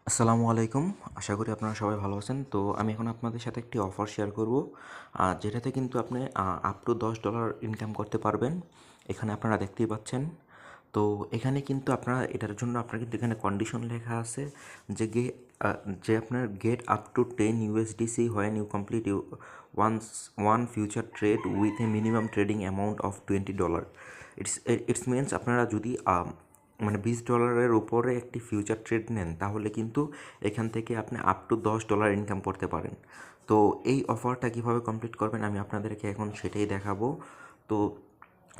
আসসালামু আলাইকুম। আশা করি আপনারা সবাই ভালো আছেন। তো আমি এখন আপনাদের সাথে একটি অফার শেয়ার করব। যেটাতে কিন্তু আপনি আপ টু $10 ইনকাম করতে পারবেন। এখানে আপনারা দেখতেই পাচ্ছেন। তো এখানে কিন্তু আপনারা এটার জন্য আপনার কিন্তু এখানে কন্ডিশন লেখা আছে যে আ যে আপনার get up to 10 USDC when you complete once one future trade with a minimum trading amount of $20. It's means আপনারা যদি মানে $20 উপরে একটি ফিউচার ট্রেড নেন তাহলে কিন্তু এখান থেকে আপনি আপ টু $10 ইনকাম করতে পারেন। তো এই অফারটা কীভাবে কমপ্লিট করবেন আমি আপনাদেরকে এখন সেটাই দেখাবো। তো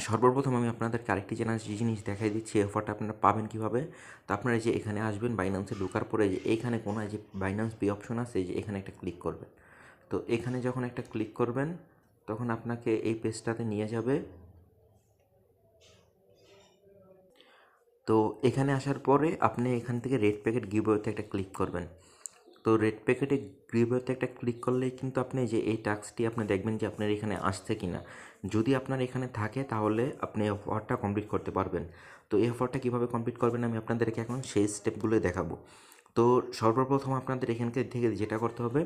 সর্বপ্রথম আমি আপনাদেরকে আরেকটি জিনিস দেখাই দিচ্ছি, এই অফারটা আপনারা পাবেন কীভাবে। তো আপনারা যে এখানে আসবেন, বাইন্যান্সে ঢোকার পরে যে এইখানে কোনায় যে বাইন্যান্স পে অপশন আছে, যে এখানে একটা ক্লিক করবেন। তো এখানে যখন একটা ক্লিক করবেন তখন আপনাকে এই পেজটাতে নিয়ে যাবে। তো এখানে আসার পরে আপনি এখান থেকে রেড প্যাকেট গিভওয়েতে একটা ক্লিক করবেন। তো রেড প্যাকেটে গিভওয়েতে একটা ক্লিক করলেই কিন্তু আপনি যে এই টাস্কটি আপনি দেখবেন যে আপনার এখানে আসছে কি না। যদি আপনার এখানে থাকে তাহলে আপনি এই অফারটা কমপ্লিট করতে পারবেন। তো এই অফারটা কীভাবে কমপ্লিট করবেন আমি আপনাদেরকে এখন সেই স্টেপগুলোই দেখাবো। তো সর্বপ্রথম আপনাদের এখানকে থেকে যেটা করতে হবে,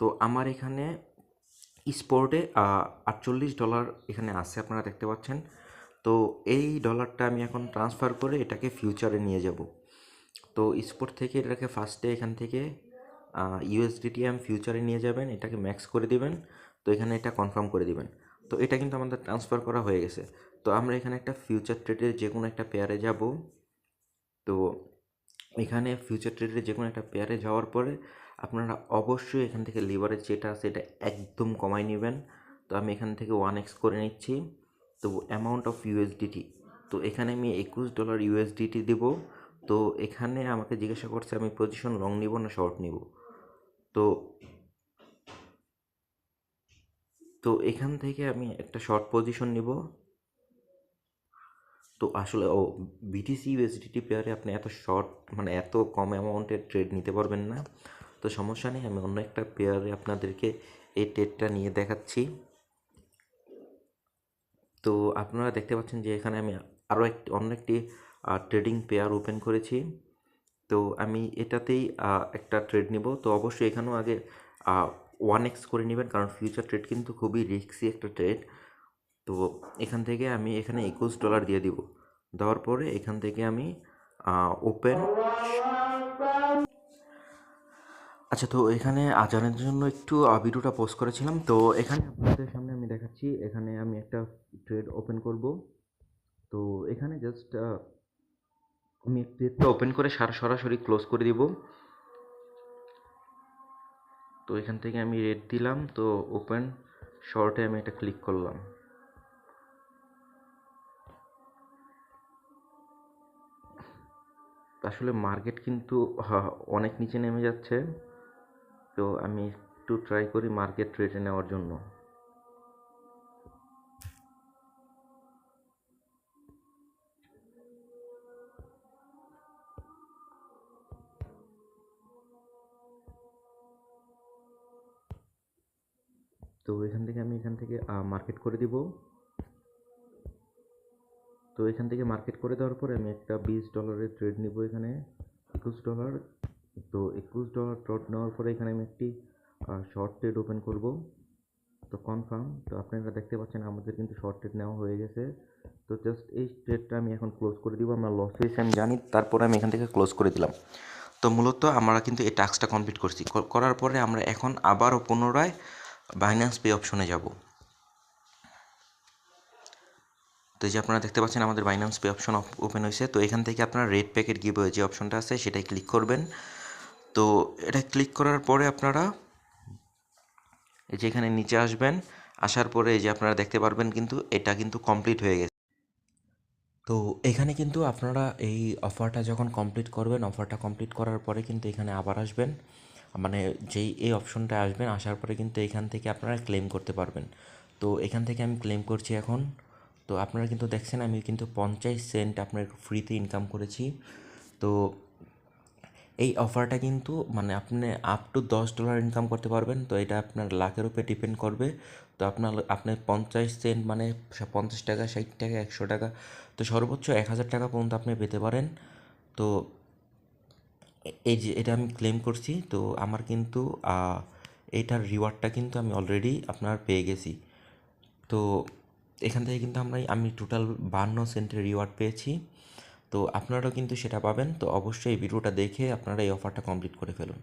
তো আমার এখানে স্পোর্টে $48 এখানে আছে, আপনারা দেখতে পাচ্ছেন। তো এই ডলারটা আমি এখন ট্রান্সফার করে এটাকে ফিউচারে নিয়ে যাব। তো স্পোর্ট থেকে এটাকে ফার্স্টে এখান থেকে ইউএসডিটি ফিউচারে নিয়ে যাবেন, এটাকে ম্যাক্স করে দিবেন। তো এখানে এটা কনফার্ম করে দিবেন। তো এটা কিন্তু আমাদের ট্রান্সফার করা হয়ে গেছে। তো আমরা এখানে একটা ফিউচার ট্রেডের যে কোনো একটা পেয়ারে যাব। তো এখানে ফিউচার ট্রেডের যে কোনো একটা পেয়ারে যাওয়ার পরে আপনারা অবশ্যই এখান থেকে লিভারেজ যেটা আছে এটা একদম কমাই নেবেন। তো আমি এখান থেকে 1x করে নিচ্ছি। তো অ্যামাউন্ট অফ ইউএসডিটি, তো এখানে আমি $21 ইউএসডিটি দেবো। তো এখানে আমাকে জিজ্ঞাসা করছে আমি পজিশন লং নিব না শর্ট নিব। তো তো এখান থেকে আমি একটা শর্ট পজিশন নিব। তো আসলে বিটিসি ইউএসডিটি পেয়ারে আপনি এত শর্ট মানে এত কম অ্যামাউন্টের ট্রেড নিতে পারবেন না। তো সমস্যা নেই, আমি অন্য একটা পেয়ারে আপনাদেরকে এই ট্রেডটা নিয়ে দেখাচ্ছি। তো আপনারা দেখতে পাচ্ছেন যে এখানে আমি আরও অন্য একটি ট্রেডিং পেয়ার ওপেন করেছি। তো আমি এটাতেই একটা ট্রেড নিব। তো অবশ্যই এখানেও আগে 1x করে নেবেন, কারণ ফিউচার ট্রেড কিন্তু খুবই রিস্কি একটা ট্রেড। তো এখান থেকে আমি এখানে $21 দিয়ে দিব। দেওয়ার পরে এখান থেকে আমি ওপেন। আচ্ছা, তো এখানে আজানের জন্য একটু ভিডিওটা পোস্ট করেছিলাম। তো এখানে আপনাদের সামনে আমি দেখাচ্ছি, এখানে আমি একটা ট্রেড ওপেন করব। তো এখানে জাস্ট আমি ট্রেডটা ওপেন করে সরাসরি ক্লোজ করে দিব। তো এখান থেকে আমি রেড দিলাম। তো ওপেন শর্টে আমি এটা ক্লিক করলাম। আসলে মার্কেট কিন্তু অনেক নিচে নেমে যাচ্ছে। তো আমি একটু ট্রাই করি মার্কেট রেটে নেওয়ার জন্য। তো এখান থেকে মার্কেট করে দিব। তো এখান থেকে মার্কেট করে দেওয়ার পরে আমি একটা $20 ট্রেড নিব এখানে। $21। তো $21 ট্রেড নেওয়ার পরে এখানে আমি একটি শর্ট ট্রেড ওপেন করব। তো কনফার্ম। তো আপনারা দেখতে পাচ্ছেন আমাদের কিন্তু শর্ট ট্রেড নেওয়া হয়ে গেছে। তো জাস্ট এই ট্রেডটা আমি এখন ক্লোজ করে দিব। আমার লস হয়েছে আমি জানি, তারপরে আমি এখান থেকে ক্লোজ করে দিলাম। তো মূলত আমরা কিন্তু এই টাস্কটা কমপ্লিট করছি। করার পরে আমরা এখন আবারও পুনরায় বাইন্যান্স পে অপশনে যাব। তো এই যে আপনারা দেখতে পাচ্ছেন আমাদের বাইন্যান্স পে অপশন ওপেন হয়েছে। তো এখান থেকে আপনারা রেড প্যাকেট গিভওয়ে যে অপশনটা আছে সেটাই ক্লিক করবেন। তো এটা ক্লিক করার পরে আপনারা এই যে এখানে নিচে আসবেন। আসার পরে এই যে আপনারা দেখতে পারবেন কিন্তু এটা কিন্তু কমপ্লিট হয়ে গেছে। তো এখানে কিন্তু আপনারা এই অফারটা যখন কমপ্লিট করবেন, অফারটা কমপ্লিট করার পরে কিন্তু এখানে আবার আসবেন, মানে যেই এই অপশনটা আসবেন, আসার পরে কিন্তু এখান থেকে আপনারা ক্লেম করতে পারবেন। তো এখান থেকে আমি ক্লেম করছি এখন। তো আপনারা কিন্তু দেখছেন আমি কিন্তু 50 সেন্ট আপনার ফ্রিতে ইনকাম করেছি। তো এই অফারটা কিন্তু মানে আপনি আপ টু $10 ইনকাম করতে পারবেন। তো এটা আপনার লাখের উপরে ডিপেন্ড করবে। তো আপনি 50 সেন্ট মানে 50 টাকা, 60 টাকা, 100 টাকা, তো সর্বোচ্চ 1000 টাকা পর্যন্ত আপনি পেতে পারেন। তো এই যে এটা আমি ক্লেম করছি, তো আমার কিন্তু এইটার রিওয়ার্ডটা কিন্তু আমি অলরেডি আপনার পেয়ে গেছি। তো এখান থেকে কিন্তু আমি টোটাল 52 সেন্টের রিওয়ার্ড পেয়েছি। তো আপনারাও কিন্তু সেটা পাবেন। তো অবশ্যই এই ভিডিওটা দেখে আপনারা এই অফারটা কমপ্লিট করে ফেলুন।